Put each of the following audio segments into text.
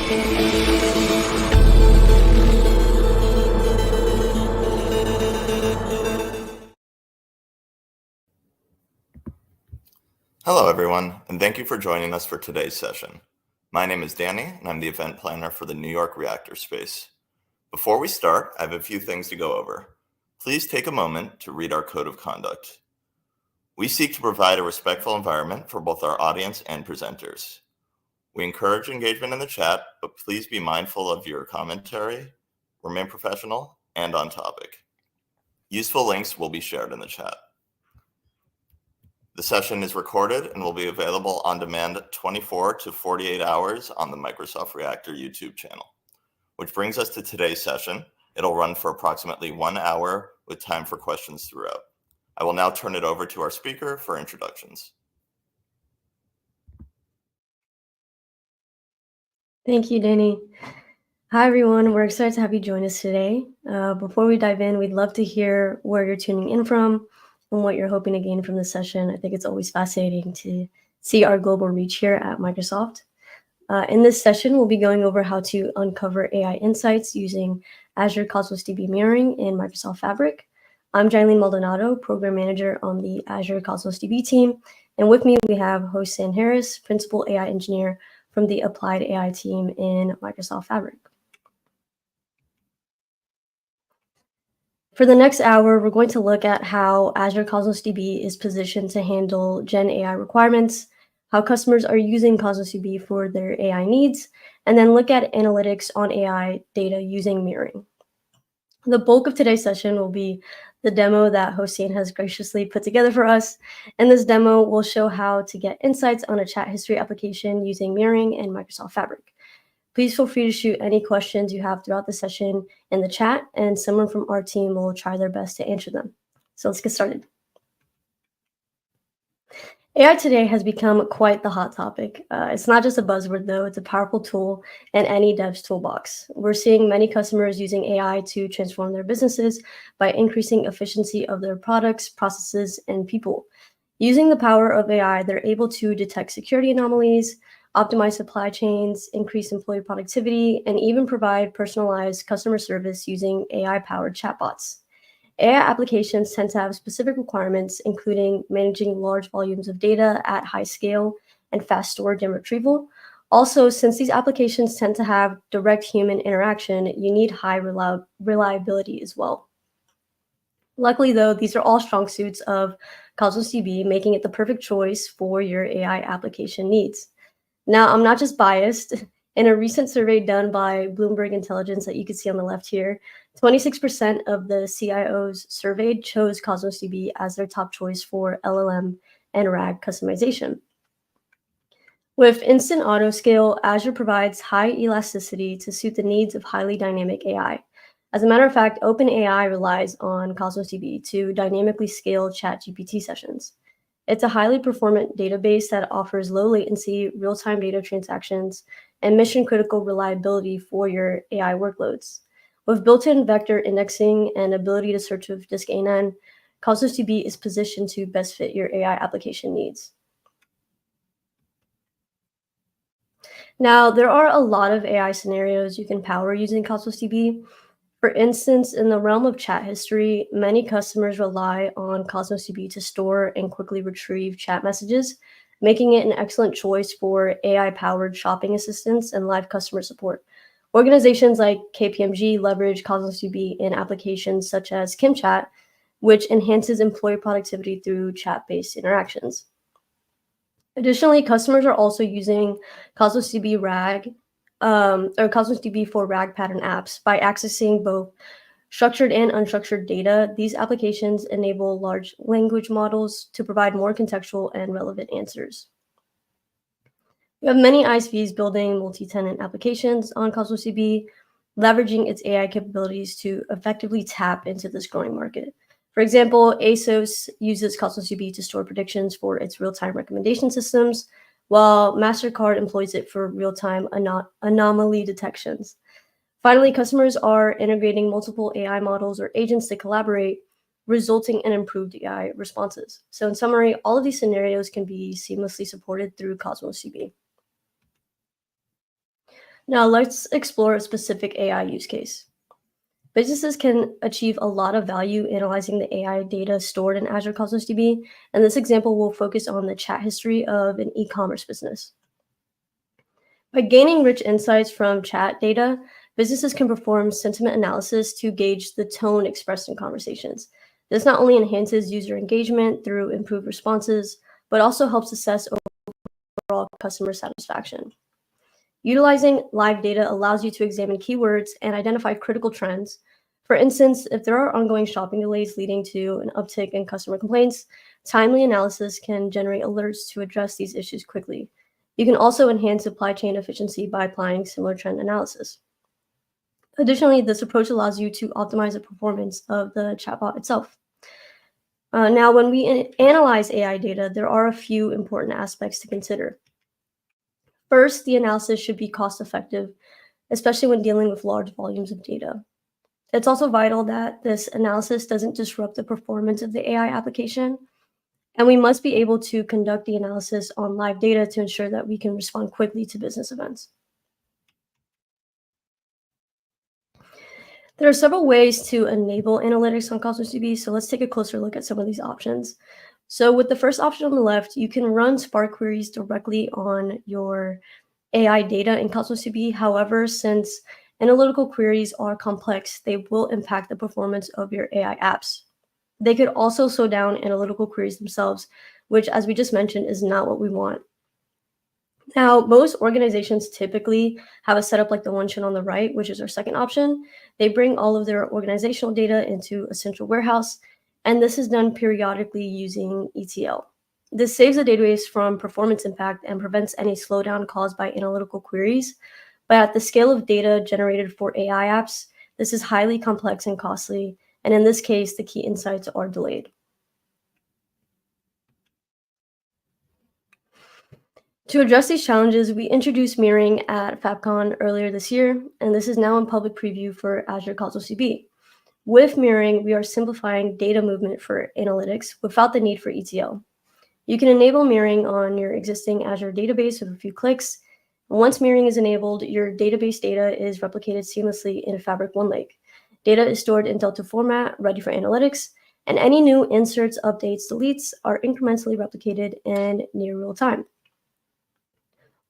Hello, everyone, and thank you for joining us for today's session. My name is Danny, and I'm the event planner for the New York Reactor Space. Before we start, I have a few things to go over. Please take a moment to read our code of conduct. We seek to provide a respectful environment for both our audience and presenters. We encourage engagement in the chat, but please be mindful of your commentary, remain professional, and on topic. Useful links will be shared in the chat. The session is recorded and will be available on demand 24 to 48 hours on the Microsoft Reactor YouTube channel. Which brings us to today's session. It'll run for approximately 1 hour with time for questions throughout. I will now turn it over to our speaker for introductions. Thank you, Danny. Hi, everyone. We're excited to have you join us today. Before we dive in, we'd love to hear where you're tuning in from and what you're hoping to gain from this session. I think it's always fascinating to see our global reach here at Microsoft. In this session, we'll be going over how to uncover AI insights using Azure Cosmos DB mirroring in Microsoft Fabric. I'm Jailene Maldonado, Program Manager on the Azure Cosmos DB team. And with me, we have Hossein Harris, Principal AI Engineer from the Applied AI team in Microsoft Fabric. For the next hour, we're going to look at how Azure Cosmos DB is positioned to handle Gen AI requirements, how customers are using Cosmos DB for their AI needs, and then look at analytics on AI data using mirroring. The bulk of today's session will be the demo that Hossein has graciously put together for us. And this demo will show how to get insights on a chat history application using mirroring in Microsoft Fabric. Please feel free to shoot any questions you have throughout the session in the chat, and someone from our team will try their best to answer them. So let's get started. AI today has become quite the hot topic. It's not just a buzzword, though. It's a powerful tool in any dev's toolbox. We're seeing many customers using AI to transform their businesses by increasing efficiency of their products, processes, and people. Using the power of AI, they're able to detect security anomalies, optimize supply chains, increase employee productivity, and even provide personalized customer service using AI-powered chatbots. AI applications tend to have specific requirements, including managing large volumes of data at high scale and fast storage and retrieval. Also, since these applications tend to have direct human interaction, you need high reliability as well. Luckily, though, these are all strong suits of Cosmos DB, making it the perfect choice for your AI application needs. Now, I'm not just biased. In a recent survey done by Bloomberg Intelligence that you can see on the left here, 26% of the CIOs surveyed chose Cosmos DB as their top choice for LLM and RAG customization. With instant autoscale, Azure provides high elasticity to suit the needs of highly dynamic AI. As a matter of fact, OpenAI relies on Cosmos DB to dynamically scale ChatGPT sessions. It's a highly performant database that offers low latency, real-time data transactions, and mission-critical reliability for your AI workloads. With built-in vector indexing and ability to search with disk A9, Cosmos DB is positioned to best fit your AI application needs. Now, there are a lot of AI scenarios you can power using Cosmos DB. For instance, in the realm of chat history, many customers rely on Cosmos DB to store and quickly retrieve chat messages, making it an excellent choice for AI-powered shopping assistants and live customer support. Organizations like KPMG leverage Cosmos DB in applications such as KimChat, which enhances employee productivity through chat-based interactions. Additionally, customers are also using Cosmos DB RAG or Cosmos DB for RAG pattern apps by accessing both structured and unstructured data. These applications enable large language models to provide more contextual and relevant answers. We have many ISVs building multi-tenant applications on Cosmos DB, leveraging its AI capabilities to effectively tap into this growing market. For example, ASOS uses Cosmos DB to store predictions for its real-time recommendation systems, while MasterCard employs it for real-time anomaly detections. Finally, customers are integrating multiple AI models or agents to collaborate, resulting in improved AI responses. So in summary, all of these scenarios can be seamlessly supported through Cosmos DB. Now let's explore a specific AI use case. Businesses can achieve a lot of value analyzing the AI data stored in Azure Cosmos DB, and this example will focus on the chat history of an e-commerce business. By gaining rich insights from chat data, businesses can perform sentiment analysis to gauge the tone expressed in conversations. This not only enhances user engagement through improved responses, but also helps assess overall customer satisfaction. Utilizing live data allows you to examine keywords and identify critical trends. For instance, if there are ongoing shopping delays leading to an uptick in customer complaints, timely analysis can generate alerts to address these issues quickly. You can also enhance supply chain efficiency by applying similar trend analysis. Additionally, this approach allows you to optimize the performance of the chatbot itself. Now, when we analyze AI data, there are a few important aspects to consider. First, the analysis should be cost-effective, especially when dealing with large volumes of data. It's also vital that this analysis doesn't disrupt the performance of the AI application, and we must be able to conduct the analysis on live data to ensure that we can respond quickly to business events. There are several ways to enable analytics on Cosmos DB, so let's take a closer look at some of these options. So with the first option on the left, you can run Spark queries directly on your AI data in Cosmos DB. However, since analytical queries are complex, they will impact the performance of your AI apps. They could also slow down analytical queries themselves, which, as we just mentioned, is not what we want. Now, most organizations typically have a setup like the one shown on the right, which is our second option. They bring all of their organizational data into a central warehouse, and this is done periodically using ETL. This saves the database from performance impact and prevents any slowdown caused by analytical queries. But at the scale of data generated for AI apps, this is highly complex and costly, and in this case, the key insights are delayed. To address these challenges, we introduced mirroring at FabCon earlier this year, and this is now in public preview for Azure Cosmos DB. With mirroring, we are simplifying data movement for analytics without the need for ETL. You can enable mirroring on your existing Azure database with a few clicks. Once mirroring is enabled, your database data is replicated seamlessly in Fabric OneLake. Data is stored in Delta format, ready for analytics, and any new inserts, updates, deletes are incrementally replicated in near real time.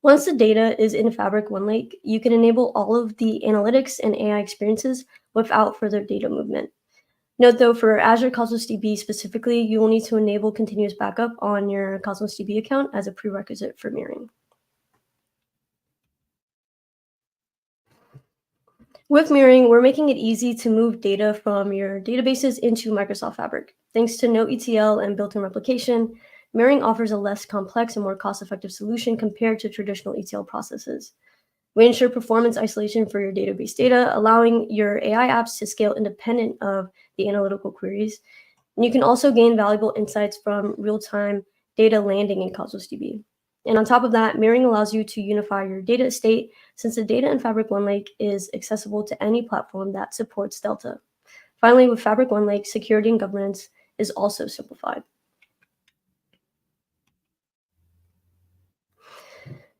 Once the data is in Fabric OneLake, you can enable all of the analytics and AI experiences without further data movement. Note though, for Azure Cosmos DB specifically, you will need to enable continuous backup on your Cosmos DB account as a prerequisite for mirroring. With mirroring, we're making it easy to move data from your databases into Microsoft Fabric. Thanks to no ETL and built-in replication, mirroring offers a less complex and more cost-effective solution compared to traditional ETL processes. We ensure performance isolation for your database data, allowing your AI apps to scale independent of the analytical queries. And you can also gain valuable insights from real-time data landing in Cosmos DB. And on top of that, mirroring allows you to unify your data estate since the data in Fabric OneLake is accessible to any platform that supports Delta. Finally, with Fabric OneLake, security and governance is also simplified.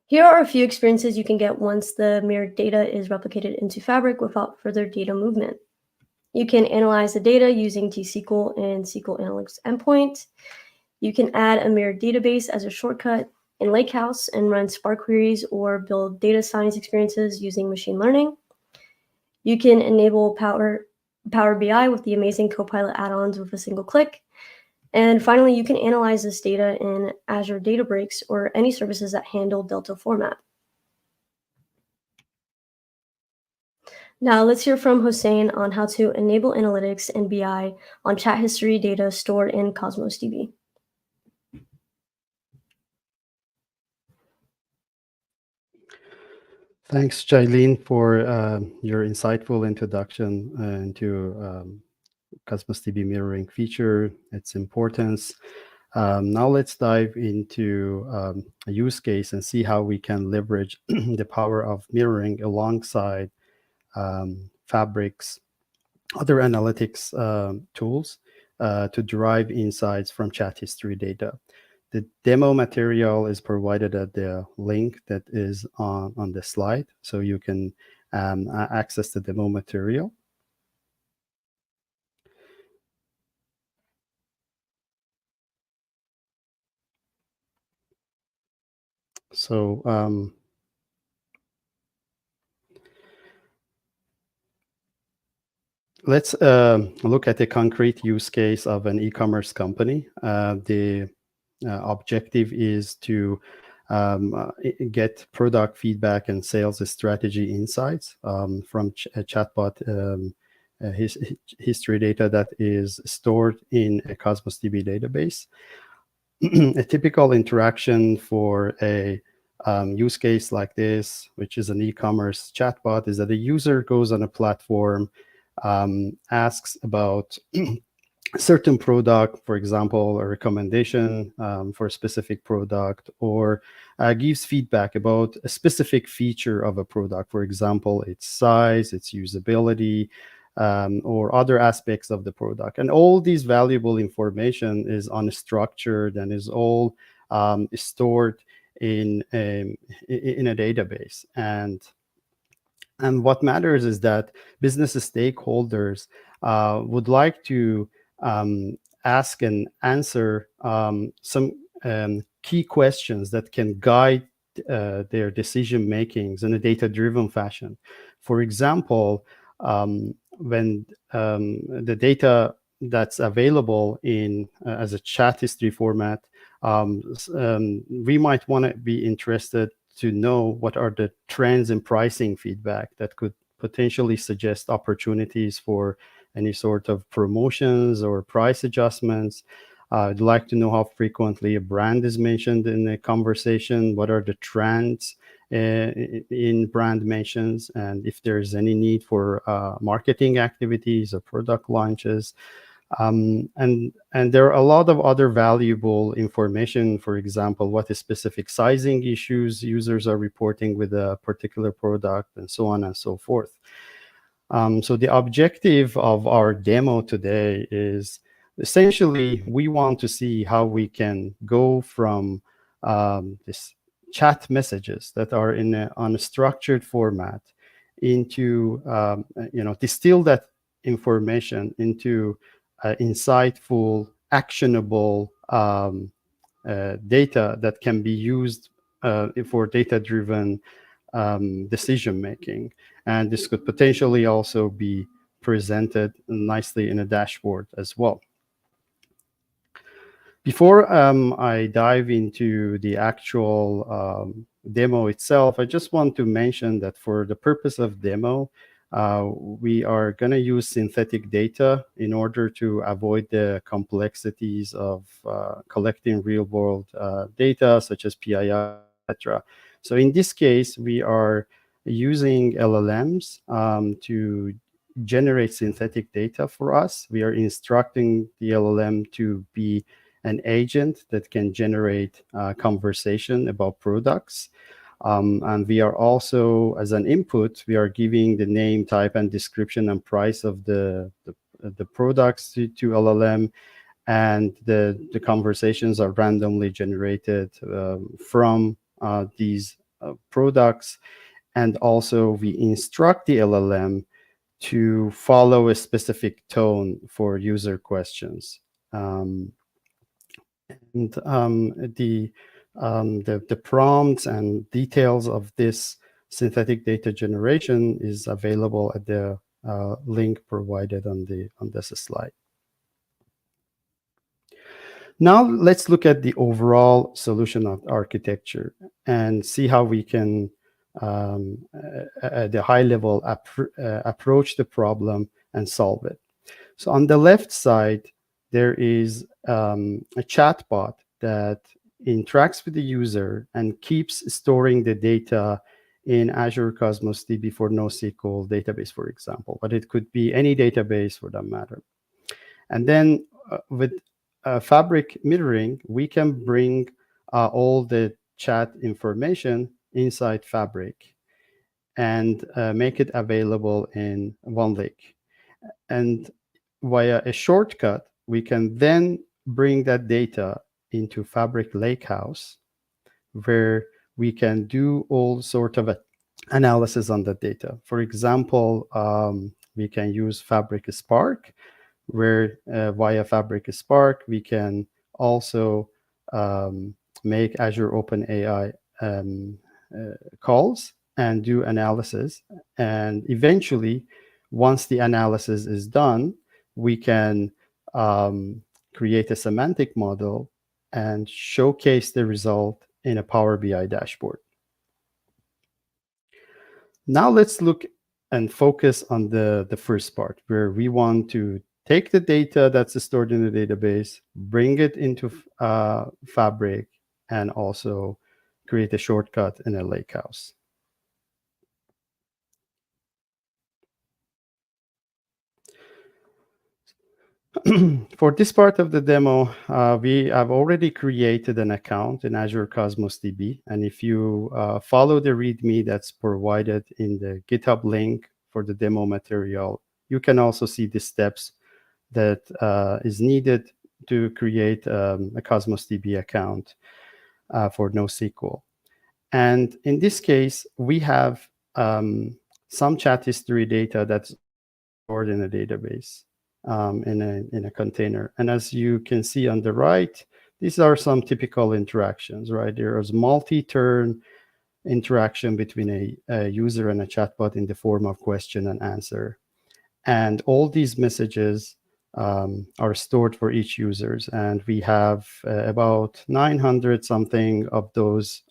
Here are a few experiences you can get once the mirrored data is replicated into Fabric without further data movement. You can analyze the data using T-SQL and SQL Analytics Endpoint. You can add a mirrored database as a shortcut in Lakehouse and run Spark queries or build data science experiences using machine learning. You can enable Power BI with the amazing Copilot add-ons with a single click. And finally, you can analyze this data in Azure Databricks or any services that handle Delta format. Now let's hear from Hossein on how to enable analytics and BI on chat history data stored in Cosmos DB. Thanks, Jailene, for your insightful introduction into Cosmos DB mirroring feature, its importance. Now let's dive into a use case and see how we can leverage the power of mirroring alongside Fabric's other analytics tools to derive insights from chat history data. The demo material is provided at the link that is on the slide, so you can access the demo material. So let's look at a concrete use case of an e-commerce company. The objective is to get product feedback and sales strategy insights from a chatbot history data that is stored in a Cosmos DB database. A typical interaction for a use case like this, which is an e-commerce chatbot, is that a user goes on a platform, asks about a certain product, for example, a recommendation for a specific product, or gives feedback about a specific feature of a product, for example, its size, its usability, or other aspects of the product. And all these valuable information is unstructured and is all stored in a database. And what matters is that business stakeholders would like to ask and answer some key questions that can guide their decision makings in a data-driven fashion. For example, when the data that's available in as a chat history format, we might want to be interested to know what are the trends in pricing feedback that could potentially suggest opportunities for any sort of promotions or price adjustments. I'd like to know how frequently a brand is mentioned in a conversation, what are the trends in brand mentions, and if there's any need for marketing activities or product launches. And there are a lot of other valuable information, for example, what is specific sizing issues users are reporting with a particular product, and so on and so forth. So the objective of our demo today is essentially we want to see how we can go from this chat messages that are in a unstructured format into, distill that information into insightful, actionable data that can be used for data-driven decision making. And this could potentially also be presented nicely in a dashboard as well. Before I dive into the actual demo itself, I just want to mention that for the purpose of demo, we are going to use synthetic data in order to avoid the complexities of collecting real-world data, such as PII, etc. So in this case, we are using LLMs to generate synthetic data for us. We are instructing the LLM to be an agent that can generate conversation about products. And we are also, as an input, we are giving the name, type, and description and price of the products to LLM. And the conversations are randomly generated from these products. And also we instruct the LLM to follow a specific tone for user questions. The prompts and details of this synthetic data generation is available at the link provided on this slide. Now let's look at the overall solution of architecture and see how we can, at the high level, approach the problem and solve it. So on the left side, there is a chatbot that interacts with the user and keeps storing the data in Azure Cosmos DB for NoSQL database, for example, but it could be any database for that matter. And then with Fabric mirroring, we can bring all the chat information inside Fabric and make it available in OneLake. And via a shortcut, we can then bring that data into Fabric Lakehouse, where we can do all sort of analysis on the data. For example, we can use Fabric Spark, where via Fabric Spark, we can also make Azure OpenAI calls and do analysis. And eventually, once the analysis is done, we can create a semantic model and showcase the result in a Power BI dashboard. Now let's look and focus on the first part, where we want to take the data that's stored in the database, bring it into Fabric, and also create a shortcut in a lakehouse. For this part of the demo, we have already created an account in Azure Cosmos DB. And if you follow the README that's provided in the GitHub link for the demo material, you can also see the steps that is needed to create a Cosmos DB account for NoSQL. And in this case, we have some chat history data that's stored in a database. In a container. And as you can see on the right, these are some typical interactions, right? There is multi-turn interaction between a user and a chatbot in the form of question and answer. And all these messages are stored for each users. And we have about 900 something of those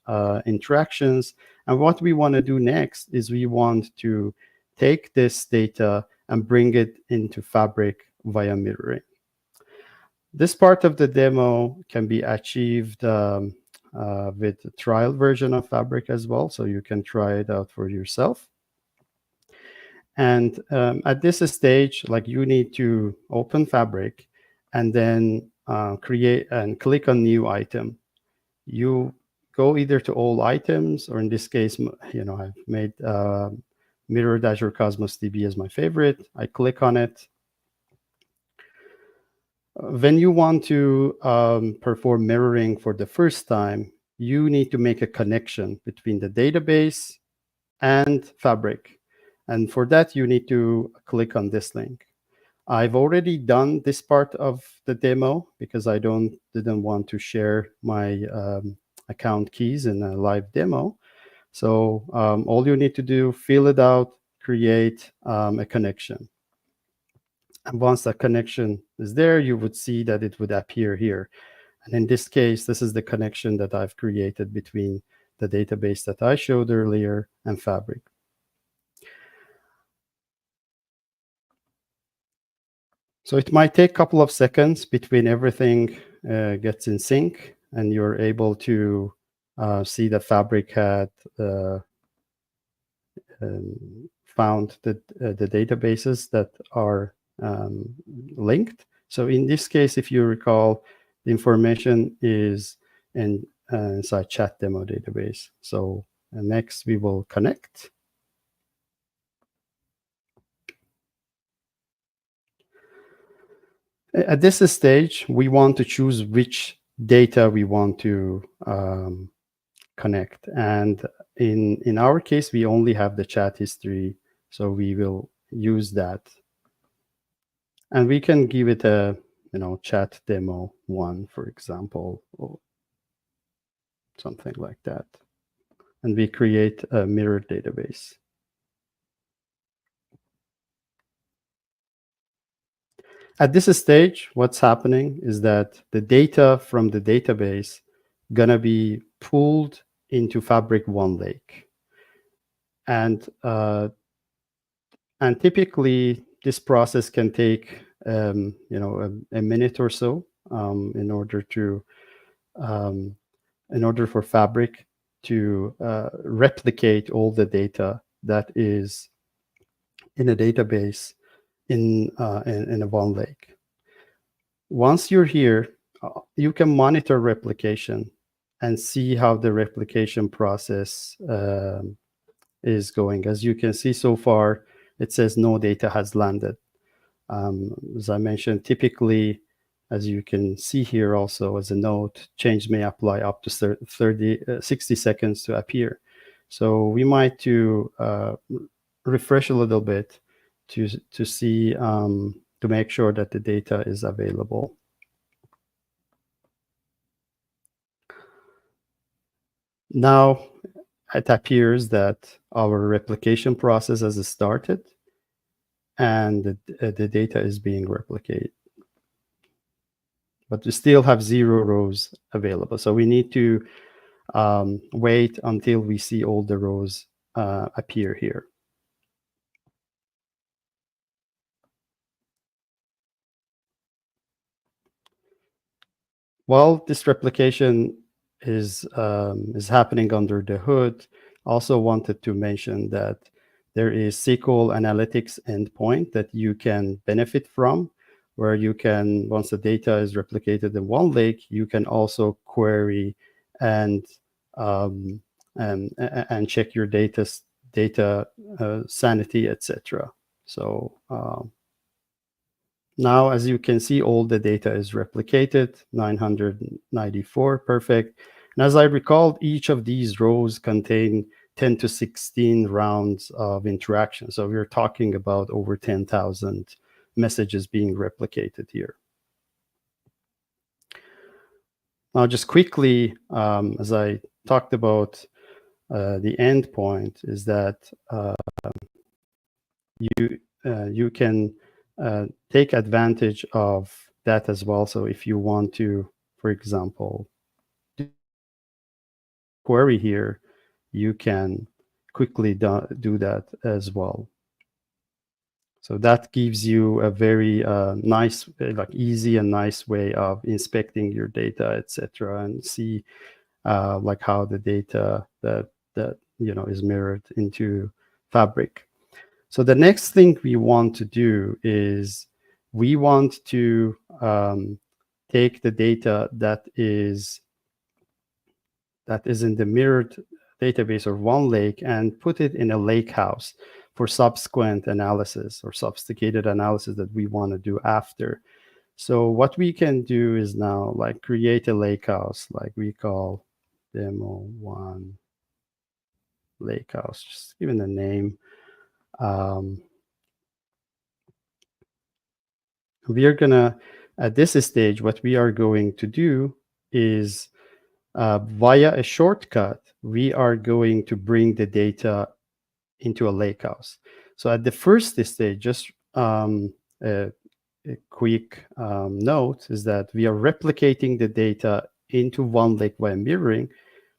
interactions. And what we want to do next is we want to take this data and bring it into Fabric via mirroring. This part of the demo can be achieved with a trial version of Fabric as well, so you can try it out for yourself. And at this stage, like, you need to open Fabric and then create and click on new item. You go either to all items, or in this case, I've made mirrored Azure Cosmos DB as my favorite. I click on it. When you want to perform mirroring for the first time, you need to make a connection between the database and Fabric. And for that, you need to click on this link. I've already done this part of the demo because I didn't want to share my account keys in a live demo. So all you need to do, fill it out, create a connection. And once that connection is there, you would see that it would appear here. And in this case, this is the connection that I've created between the database that I showed earlier and Fabric. So it might take a couple of seconds between everything gets in sync and you're able to see that Fabric had found the databases that are linked. So in this case, if you recall, the information is inside chat demo database. So next we will connect. At this stage, we want to choose which data we want to connect. And in our case, we only have the chat history, so we will use that. And we can give it a chat demo 1, for example, or something like that. And we create a mirrored database. At this stage, what's happening is that the data from the database gonna be pulled into Fabric OneLake. And typically this process can take a minute or so in order for Fabric to replicate all the data that is in a database in a OneLake. Once you're here, you can monitor replication and see how the replication process is going. As you can see so far, it says no data has landed. As I mentioned, typically as you can see here also as a note, change may apply up to 60 seconds to appear. So we might to refresh a little bit to see, to make sure that the data is available. Now it appears that our replication process has started and the data is being replicated. But we still have 0 rows available. So we need to wait until we see all the rows appear here. While this replication is happening under the hood, also wanted to mention that there is SQL analytics endpoint that you can benefit from, where you can, once the data is replicated in OneLake, you can also query and check your data sanity, etc. So now, as you can see, all the data is replicated, 994, perfect. And as I recall, each of these rows contain 10 to 16 rounds of interaction. So we're talking about over 10,000 messages being replicated here. Now, just quickly, as I talked about the endpoint, is that you can take advantage of that as well. So if you want to, for example, query here, you can quickly do that as well. So that gives you a very nice, like easy and nice way of inspecting your data, etc., and see like how the data that is mirrored into Fabric. So the next thing we want to do is we want to take the data that is in the mirrored database or OneLake and put it in a lake house for subsequent analysis or sophisticated analysis that we want to do after. So what we can do is now like create a lake house, like we call demo 1 lake house, just given the name. We are gonna, at this stage, what we are going to do is via a shortcut, we are going to bring the data into a lakehouse. So at the first stage, just a quick note is that we are replicating the data into OneLake via mirroring,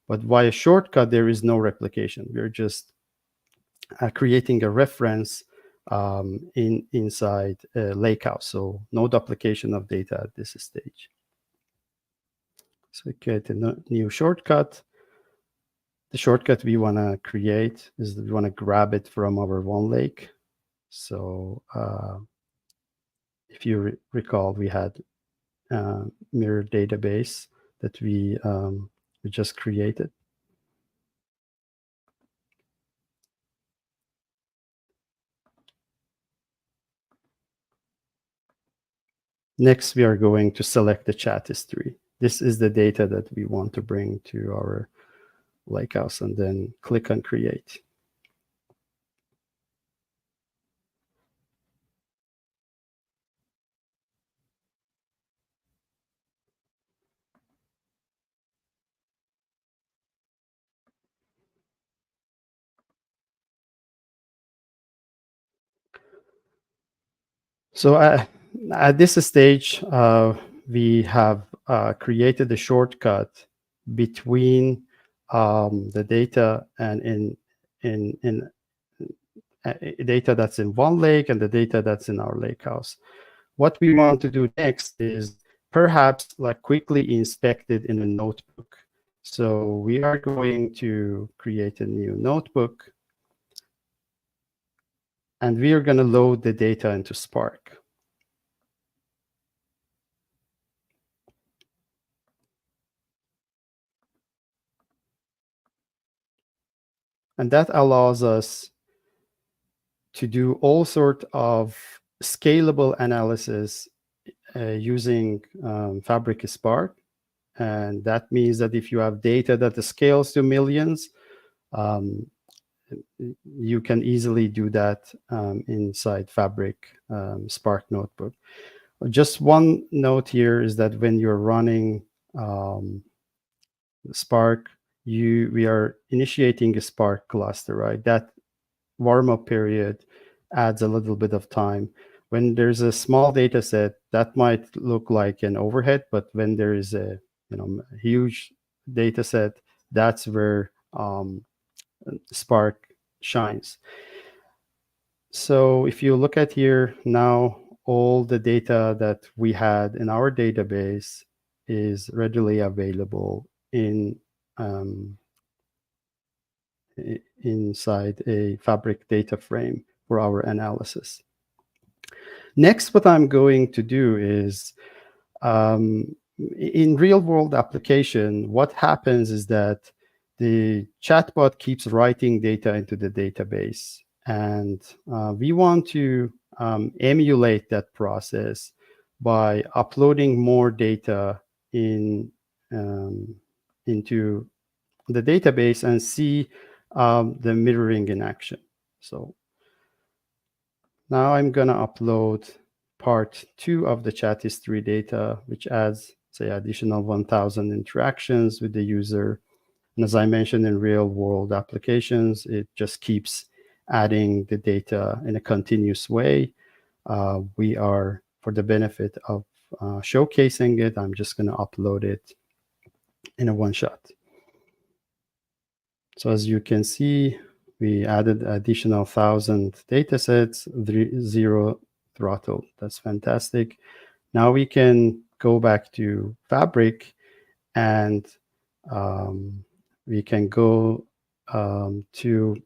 but via shortcut, there is no replication. We're just creating a reference inside a lakehouse, so no duplication of data at this stage. So get a new shortcut. The shortcut we want to create is that we want to grab it from our OneLake. So if you recall, we had mirror database that we just created. Next, we are going to select the chat history. This is the data that we want to bring to our lakehouse, and then click on create. So at this stage, we have created a shortcut between the data and in data that's in OneLake and the data that's in our lakehouse. What we want to do next is perhaps like quickly inspect it in a notebook. So we are going to create a new notebook, and we are going to load the data into Spark. And that allows us to do all sorts of scalable analysis using Fabric Spark. And that means that if you have data that scales to millions, you can easily do that inside Fabric Spark Notebook. Just one note here is that when you're running Spark, we are initiating a Spark cluster, right? That warm-up period adds a little bit of time. When there's a small data set, that might look like an overhead, but when there is a huge data set, that's where Spark shines. So if you look at here now, all the data that we had in our database is readily available inside a Fabric data frame for our analysis. Next, what I'm going to do is, in real-world application, what happens is that the chatbot keeps writing data into the database, and we want to emulate that process by uploading more data into the database and see the mirroring in action. So now I'm going to upload part 2 of the chat history data, which adds, say, additional 1,000 interactions with the user. And as I mentioned, in real-world applications, it just keeps adding the data in a continuous way. We are, for the benefit of showcasing it, I'm just going to upload it in a one-shot. So as you can see, we added additional 1,000 data sets, 0 throttle. That's fantastic. Now we can go back to Fabric and we can go to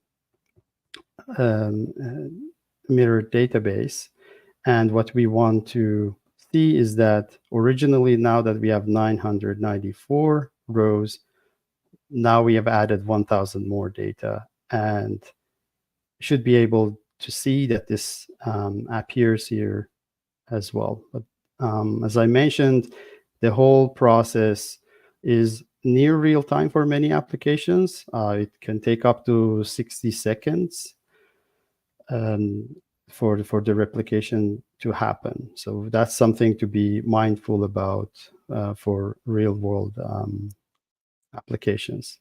mirror database. And what we want to see is that originally, now that we have 994 rows, now we have added 1,000 more data and should be able to see that this appears here as well. But as I mentioned, the whole process is near real time for many applications. It can take up to 60 seconds for the replication to happen. So that's something to be mindful about for real world applications.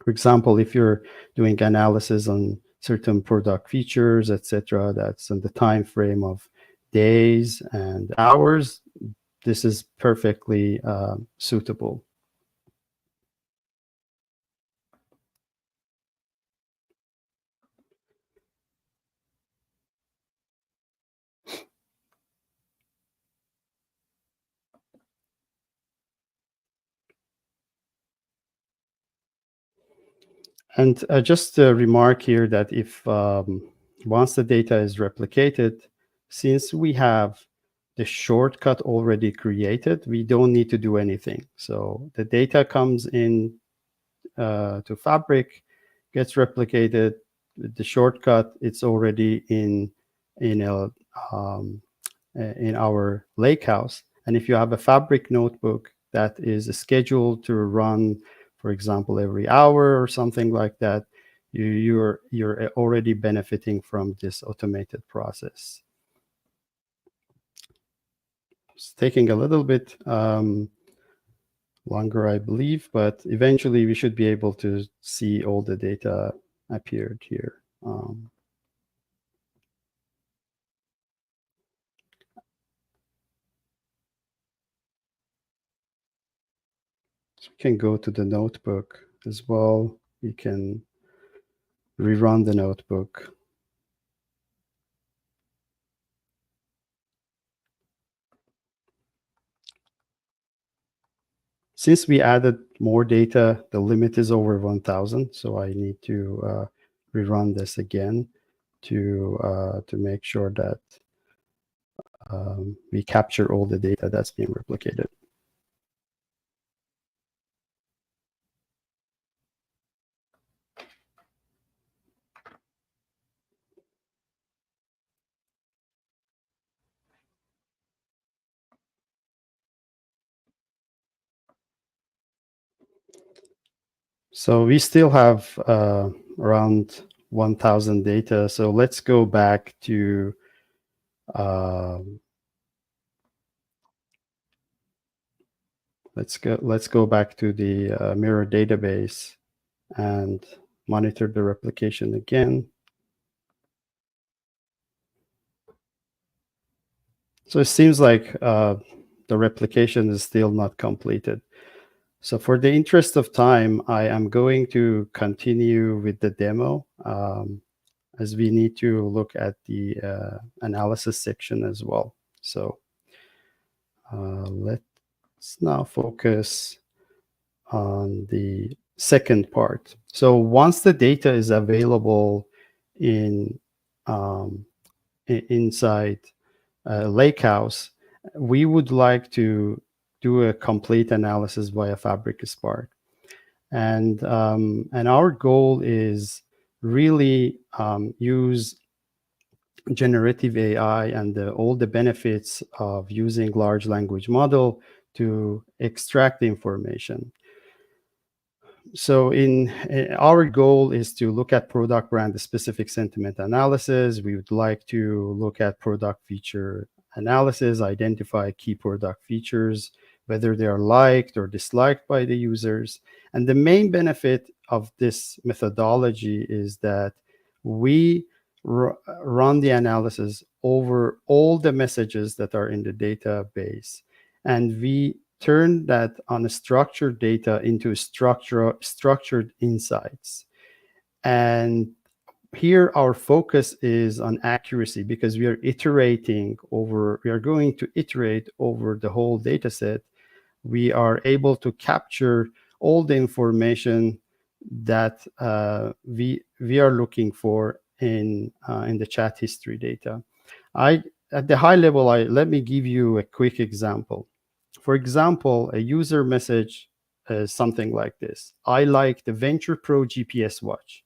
For example, if you're doing analysis on certain product features, etc., that's in the time frame of days and hours, this is perfectly suitable. And just a remark here that if once the data is replicated, since we have the shortcut already created, we don't need to do anything. So the data comes in to Fabric, gets replicated. The shortcut, it's already in our lakehouse. And if you have a Fabric notebook that is scheduled to run, for example, every hour or something like that, you're already benefiting from this automated process. It's taking a little bit longer, I believe, but eventually we should be able to see all the data appeared here. So we can go to the notebook as well. We can rerun the notebook. Since we added more data, the limit is over 1,000. So I need to rerun this again to make sure that we capture all the data that's being replicated. So we still have around 1,000 data. So let's go back to let's go back to the mirror database and monitor the replication again. So it seems like the replication is still not completed. So for the interest of time, I am going to continue with the demo as we need to look at the analysis section as well. So let's now focus on the second part. So once the data is available in inside Lakehouse, we would like to do a complete analysis via Fabric Spark. And our goal is really use generative AI and all the benefits of using large language model to extract the information. So our goal is to look at product brand specific sentiment analysis. We would like to look at product feature analysis, identify key product features, whether they are liked or disliked by the users. And the main benefit of this methodology is that we run the analysis over all the messages that are in the database, and we turn that unstructured data into structured insights. And here our focus is on accuracy, because we are going to iterate over the whole data set. We are able to capture all the information that we are looking for in the chat history data. At the high level, let me give you a quick example. For example, a user message something like this: I like the Venture Pro GPS watch.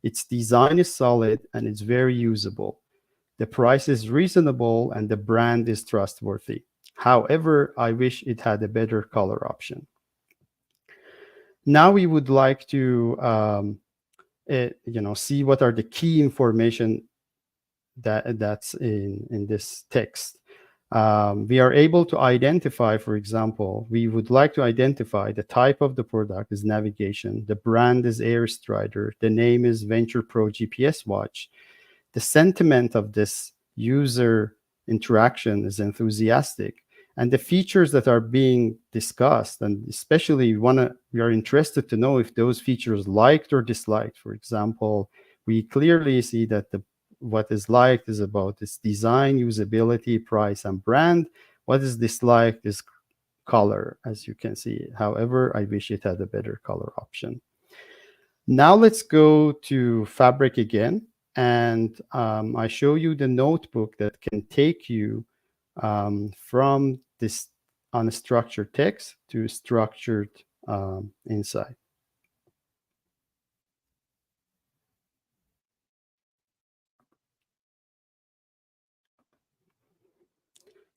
Its design is solid and it's very usable. The price is reasonable and the brand is trustworthy. However, I wish it had a better color option. Now we would like to see what are the key information that's in this text. We are able to identify, for example, we would like to identify the type of the product is navigation, the brand is Air Strider, the name is Venture Pro GPS watch, the sentiment of this user interaction is enthusiastic, and the features that are being discussed, and especially we are interested to know if those features liked or disliked. For example, we clearly see that what is liked is about its design, usability, price, and brand. What is disliked is color, as you can see. However, I wish it had a better color option. Now let's go to Fabric again, and I show you the notebook that can take you from this unstructured text to structured insight.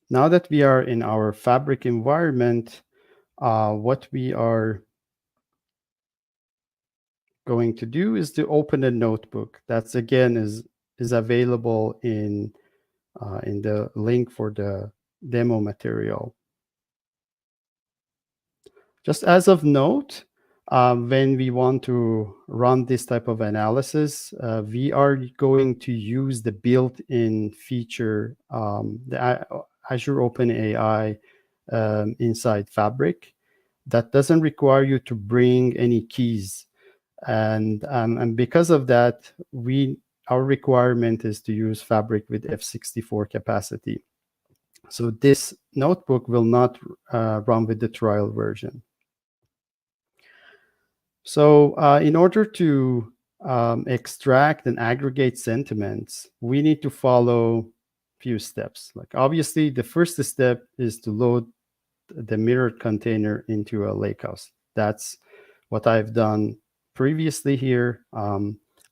Now that we are in our Fabric environment, what we are going to do is to open a notebook. That's again is available in the link for the demo material. Just as of note, when we want to run this type of analysis, we are going to use the built-in feature, the Azure OpenAI inside Fabric. That doesn't require you to bring any keys. And because of that, our requirement is to use Fabric with F64 capacity. So this notebook will not run with the trial version. So in order to extract and aggregate sentiments, we need to follow a few steps. Like obviously, the first step is to load the mirrored container into a lakehouse. That's what I've done previously here.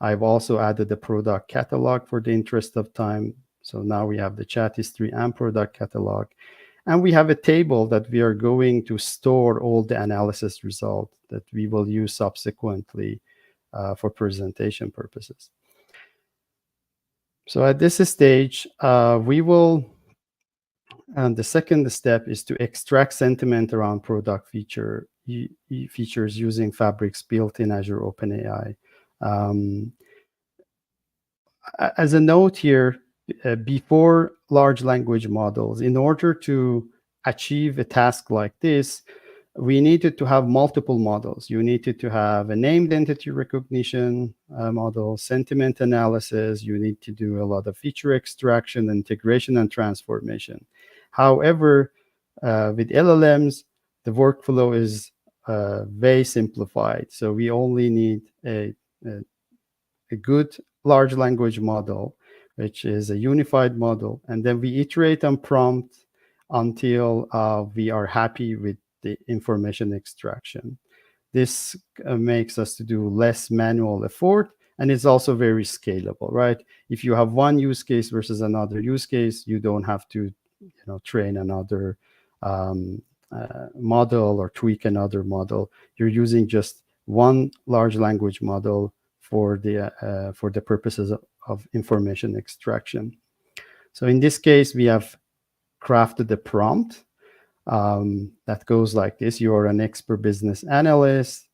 I've also added the product catalog for the interest of time. So now we have the chat history and product catalog. And we have a table that we are going to store all the analysis results that we will use subsequently for presentation purposes. So at this stage, we will, and the second step is to extract sentiment around product features using Fabric's built-in Azure OpenAI. As a note here, before large language models, in order to achieve a task like this, we needed to have multiple models. You needed to have a named entity recognition model, sentiment analysis. You need to do a lot of feature extraction, integration, and transformation. However, with LLMs, the workflow is very simplified. So we only need a good large language model, which is a unified model. And then we iterate on prompt until we are happy with the information extraction. This makes us to do less manual effort, and it's also very scalable, right? If you have one use case versus another use case, you don't have to train another model or tweak another model. You're using just one large language model for the purposes of information extraction. So in this case, we have crafted a prompt that goes like this. You are an expert business analyst,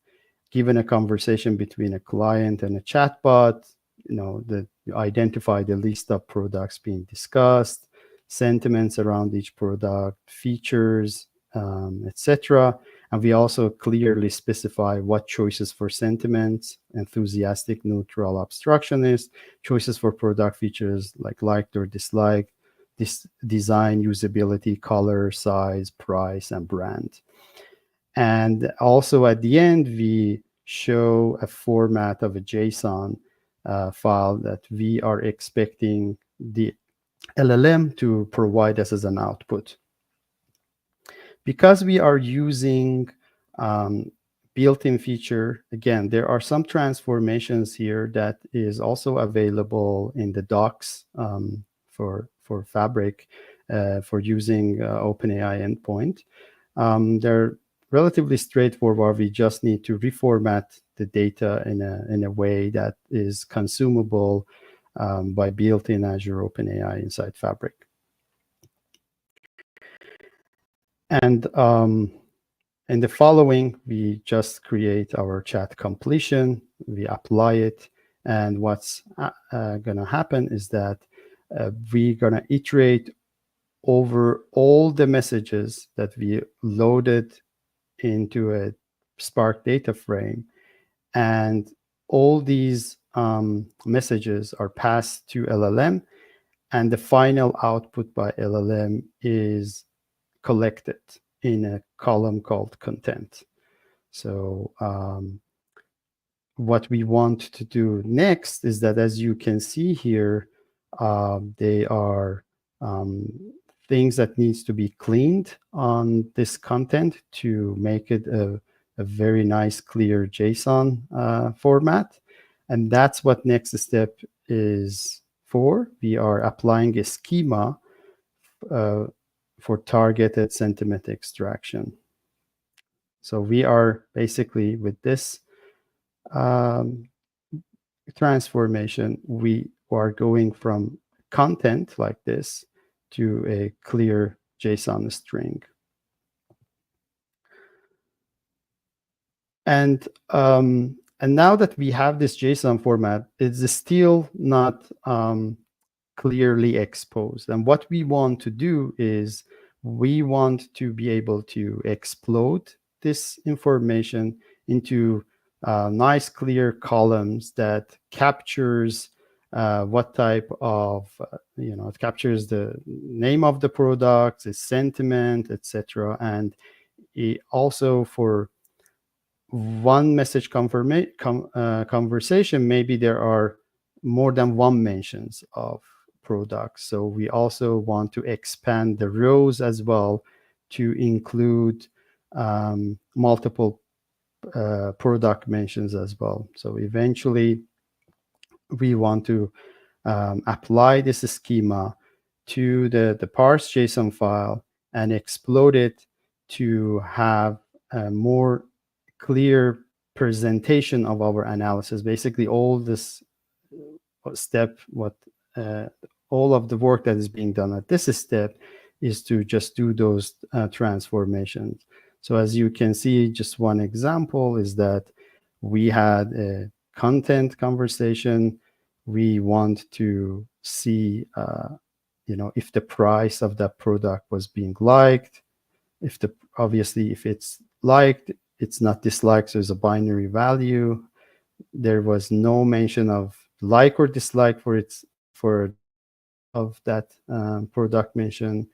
given a conversation between a client and a chatbot. You identify the list of products being discussed, sentiments around each product, features, etc. And we also clearly specify what choices for sentiments, enthusiastic, neutral, obstructionist, choices for product features like liked or disliked, design, usability, color, size, price, and brand. And also at the end, we show a format of a JSON file that we are expecting the LLM to provide us as an output. Because we are using built-in feature, again, there are some transformations here that is also available in the docs for Fabric for using OpenAI endpoint. They're relatively straightforward. We just need to reformat the data in a way that is consumable by built-in Azure OpenAI inside Fabric. And in the following, we just create our chat completion, we apply it, and what's going to happen is that we're going to iterate over all the messages that we loaded into a Spark data frame, and all these messages are passed to LLM, and the final output by LLM is collected in a column called content. So what we want to do next is that, as you can see here, they are things that needs to be cleaned on this content to make it a very nice, clear JSON format. And that's what next step is for. We are applying a schema for targeted sentiment extraction. So we are basically, with this transformation, we are going from content like this to a clear JSON string. And now that we have this JSON format, it's still not clearly exposed. And what we want to do is we want to be able to explode this information into nice, clear columns that captures what type of, it captures the name of the product, the sentiment, etc. And it also, for one message conversation, maybe there are more than one mentions of products. So we also want to expand the rows as well to include multiple product mentions as well. So eventually we want to apply this schema to the parse JSON file and explode it to have a more clear presentation of our analysis. Basically, all this step, all of the work that is being done at this step is to just do those transformations. So as you can see, just one example is that we had a content conversation. We want to see, if the price of that product was being liked. Obviously, if it's liked, it's not disliked, so it's a binary value. There was no mention of like or dislike for that product mention,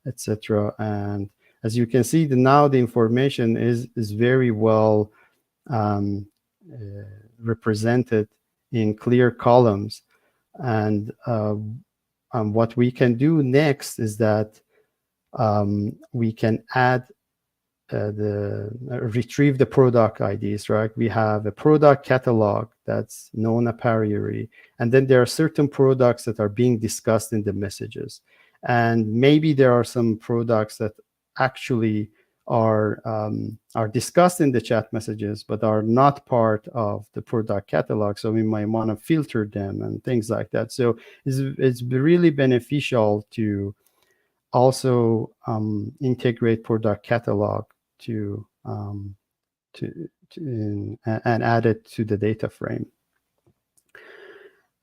etc. And as you can see, now the information is very well represented in clear columns. And what we can do next is that we can add retrieve the product IDs, right? We have a product catalog that's known a priori, and then there are certain products that are being discussed in the messages. And maybe there are some products that actually are discussed in the chat messages, but are not part of the product catalog. So we might want to filter them and things like that. So it's really beneficial to also integrate product catalog and add it to the data frame.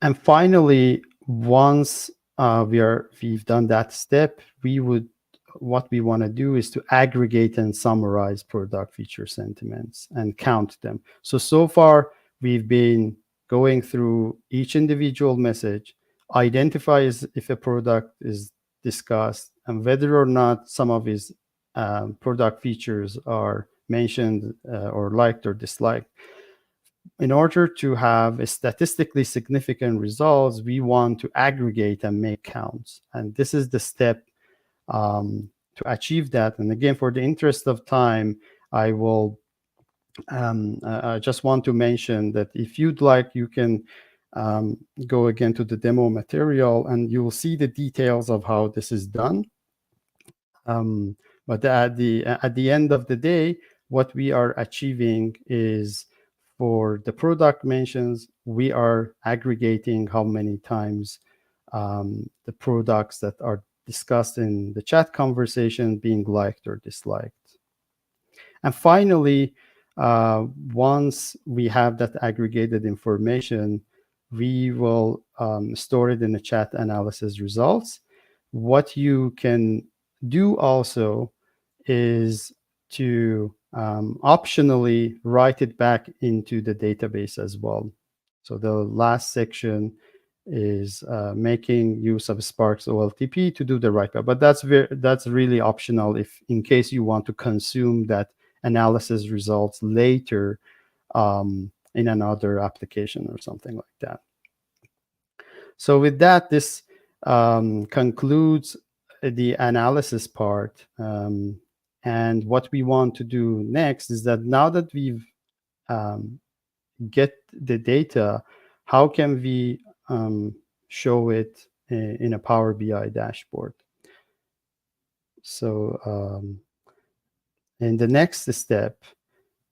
And finally, once we've done that step, what we want to do is to aggregate and summarize product feature sentiments and count them. So far, we've been going through each individual message, identifies if a product is discussed and whether or not some of his product features are mentioned or liked or disliked. In order to have a statistically significant results, we want to aggregate and make counts. And this is the step to achieve that. And again, for the interest of time, I will I just want to mention that if you'd like, you can go again to the demo material and you will see the details of how this is done. But at the end of the day, what we are achieving is for the product mentions, we are aggregating how many times the products that are discussed in the chat conversation being liked or disliked. And finally, once we have that aggregated information, we will store it in the chat analysis results. What you can do also is to optionally write it back into the database as well. So the last section is making use of Spark's OLTP to do the write back, but that's really optional if in case you want to consume that analysis results later in another application or something like that. So with that, this concludes the analysis part. And what we want to do next is that now that we've get the data, how can we show it in a Power BI dashboard? So in the next step,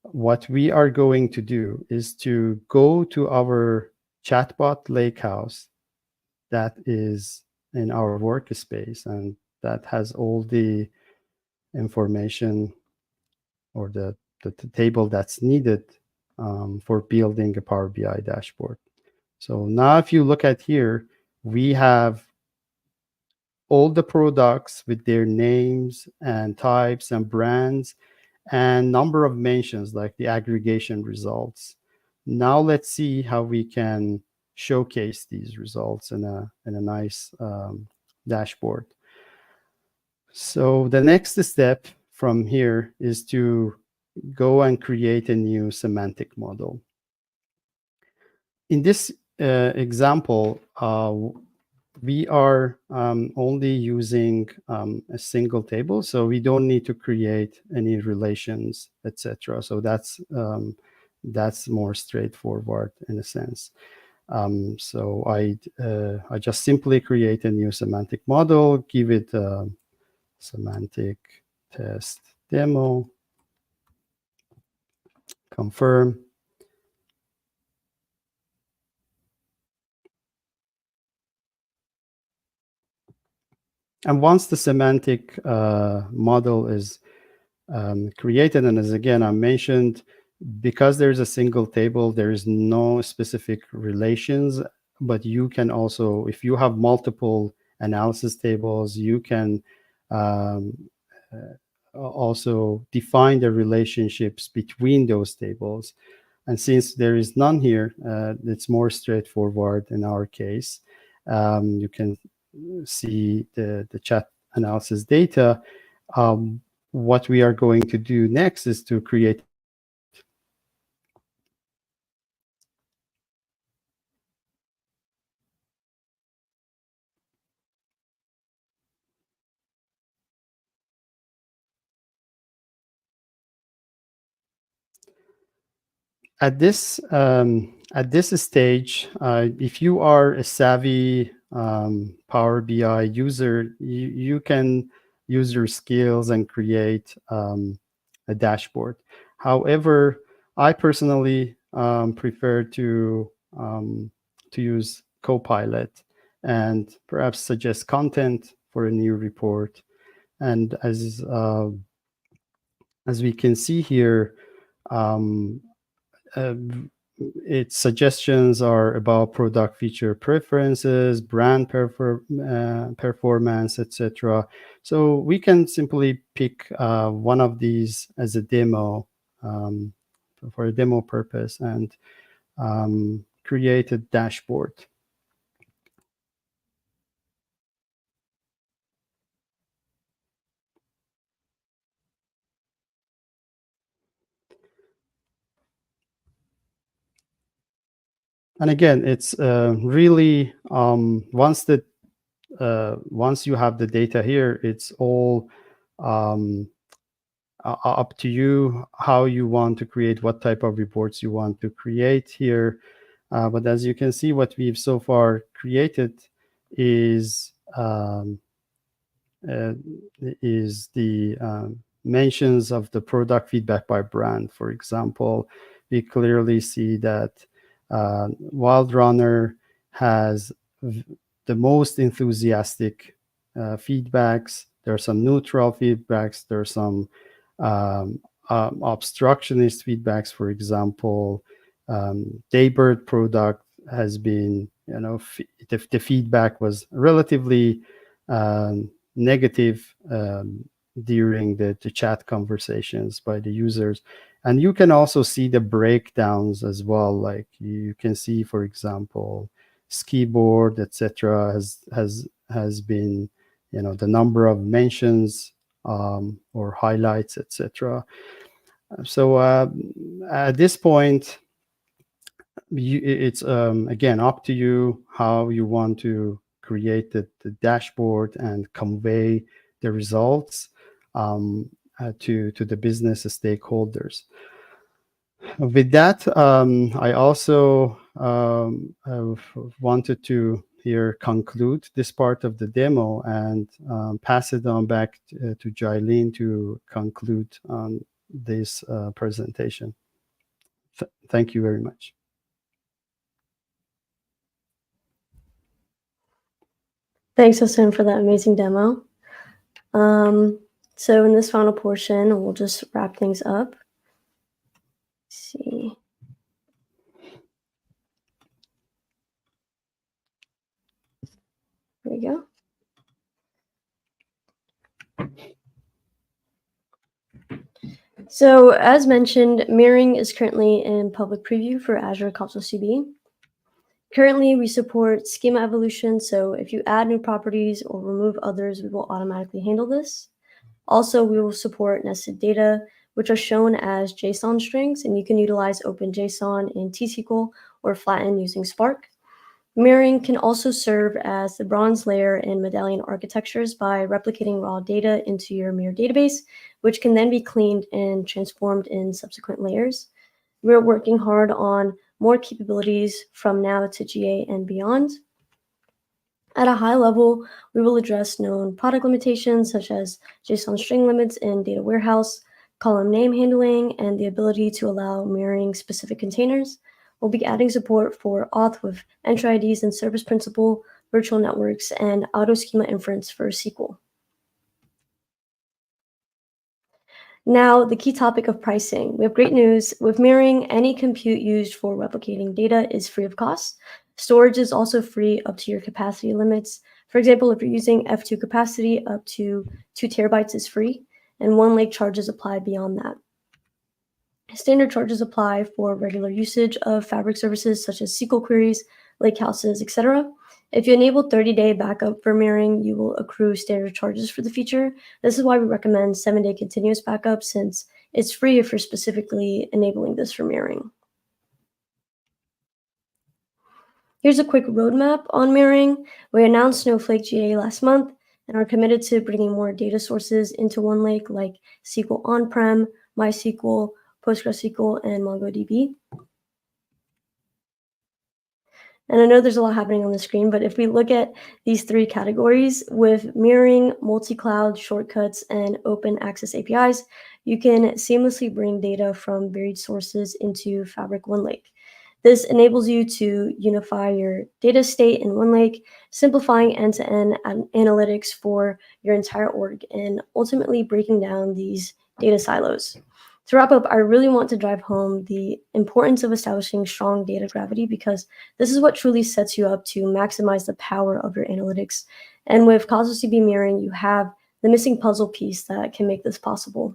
what we are going to do is to go to our chatbot lakehouse that is in our workspace, and that has all the information or the table that's needed for building a Power BI dashboard. So now if you look at here, we have all the products with their names and types and brands and number of mentions, like the aggregation results. Now let's see how we can showcase these results in a nice dashboard. So the next step from here is to go and create a new semantic model. In this example, we are only using a single table, so we don't need to create any relations, etc. So that's more straightforward in a sense. So I just simply create a new semantic model, give it semantic test demo, confirm. And once the semantic model is created, and as again I mentioned, because there's a single table, there is no specific relations, but you can also, if you have multiple analysis tables, you can also define the relationships between those tables. And since there is none here, it's more straightforward in our case. You can see the chat analysis data. What we are going to do next is to create. At this stage, if you are a savvy Power BI user, you can use your skills and create a dashboard. However, I personally prefer to use Copilot and perhaps suggest content for a new report. And as we can see here, its suggestions are about product feature preferences, brand performance, etc. So we can simply pick one of these as a demo for a demo purpose and create a dashboard. And again, it's really once you have the data here, it's all up to you how you want to create, what type of reports you want to create here. But as you can see, what we've so far created is the mentions of the product feedback by brand. For example, we clearly see that Wild Runner has the most enthusiastic feedbacks. There are some neutral feedbacks. There are some obstructionist feedbacks. For example, Daybird product has been, the feedback was relatively negative during the chat conversations by the users. And you can also see the breakdowns as well. Like you can see, for example, Skiboard, etc., has been, the number of mentions or highlights, etc. So at this point, it's again up to you how you want to create the dashboard and convey the results to the business stakeholders. With that, I also wanted to here conclude this part of the demo and pass it on back to Jailin to conclude on this presentation. Thank you very much. Thanks, Hassan, for that amazing demo. So in this final portion, we'll just wrap things up. Let's see. There we go. So as mentioned, mirroring is currently in public preview for Azure Cosmos DB. Currently, we support schema evolution, so if you add new properties or remove others, we will automatically handle this. Also, we will support nested data, which are shown as JSON strings, and you can utilize OpenJSON in T-SQL or flatten using Spark. Mirroring can also serve as the bronze layer in medallion architectures by replicating raw data into your mirror database, which can then be cleaned and transformed in subsequent layers. We're working hard on more capabilities from now to GA and beyond. At a high level, we will address known product limitations such as JSON string limits in data warehouse, column name handling, and the ability to allow mirroring specific containers. We'll be adding support for auth with entry IDs and service principal, virtual networks, and auto schema inference for SQL. Now, the key topic of pricing. We have great news. With mirroring, any compute used for replicating data is free of cost. Storage is also free up to your capacity limits. For example, if you're using F2 capacity, up to 2 terabytes is free, and OneLake charges apply beyond that. Standard charges apply for regular usage of Fabric services such as SQL queries, lakehouses, etc. If you enable 30-day backup for mirroring, you will accrue standard charges for the feature. This is why we recommend 7-day continuous backup, since it's free if you're specifically enabling this for mirroring. Here's a quick roadmap on mirroring. We announced Snowflake GA last month and are committed to bringing more data sources into OneLake like SQL on-prem, MySQL, PostgreSQL, and MongoDB. And I know there's a lot happening on the screen, but if we look at these 3 categories with mirroring, multi-cloud, shortcuts, and open access APIs, you can seamlessly bring data from varied sources into Fabric OneLake. This enables you to unify your data state in OneLake, simplifying end-to-end analytics for your entire org, and ultimately breaking down these data silos. To wrap up, I really want to drive home the importance of establishing strong data gravity, because this is what truly sets you up to maximize the power of your analytics. And with Cosmos DB mirroring, you have the missing puzzle piece that can make this possible.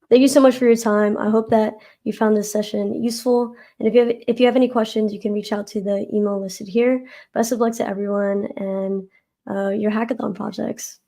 Thank you so much for your time. I hope that you found this session useful. And if you have any questions, you can reach out to the email listed here. Best of luck to everyone and your hackathon projects.